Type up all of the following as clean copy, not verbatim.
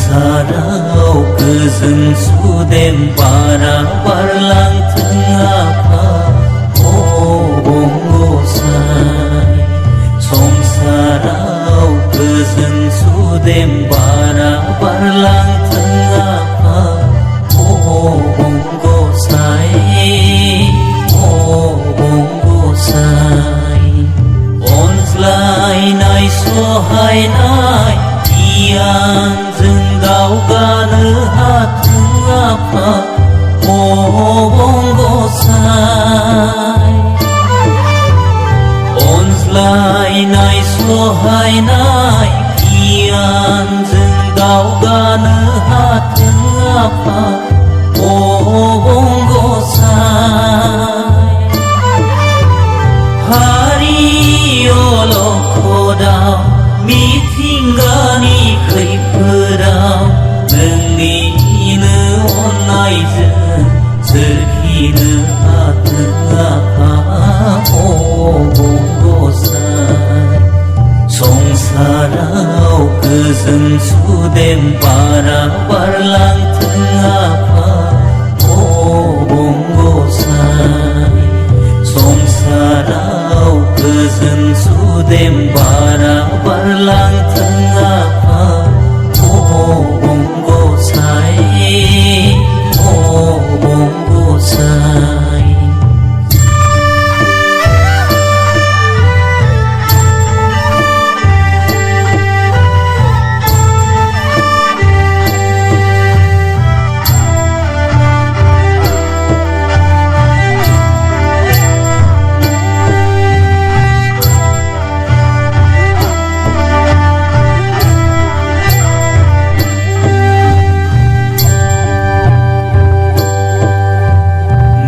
संसाराव गोजोन सुदेम बारा बारलांथों आफा अबंगसाय। संसाराव गोजोन सुदेम बारा बारलांथों आफा अबंगसाय अबंगसाय। अनज्लायनाय सहायनाय गियानजों दावगानो हाथों आफा अबंगसाय। अनज्लायनाय सहायनाय गियानजों दावगानो हाथों आफा अबंगसाय। हारि अलखदाव मिथिंगानि खैफोदाव नोंनिनो अननायजों सोरखिनो हाथों आफा अबंगसाय। संसाराव गोजोन सुदेम बारा बारलांथों आफा अबंगसाय। संसाराव गोजोन सुदेम बारा बारलांथों आफा अबंगसाय अबंगसाय।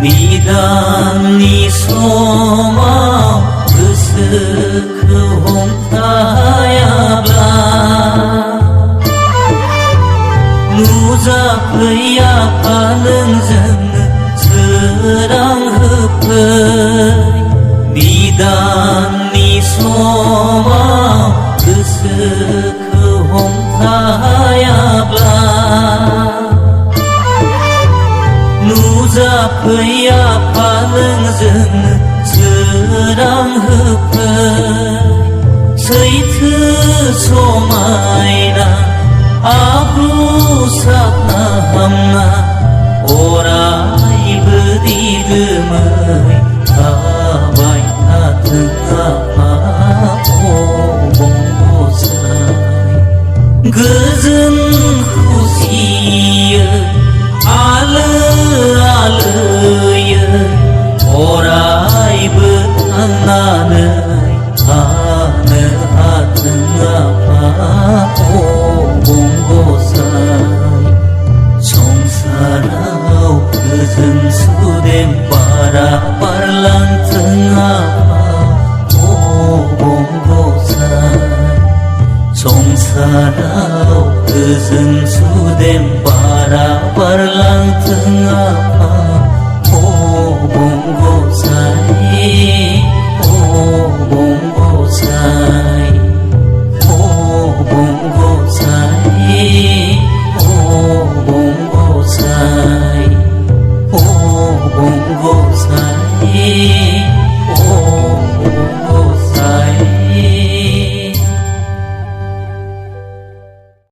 निदाननि समाव गोसोखौ हमथायाब्ला नुजाफै आफा नोंजोंनो सोरां होफै। निदाननि समाव गोसोखौ हमथायाब्ला नुजाफै आफा नोंजोंनो सोरां होफै। सैथो समायना आब्रु साफा हामना अरायबो दिदोमै थाबाय थाथों आफा अबंगसाय। गोजोन खुसियै आलो आलोयै अरायबो थांनानै थानो हाथों आफा अबंगसाय। संसाराव गोजोन सुदेम बारा बारलांथों आफा अबंगसाय। संसाराव गोजोन सुदेम बारा बारलांथों आफा अबंगसाय अबंगसाय अबंगसाय अबंगसाय अबंगसाय।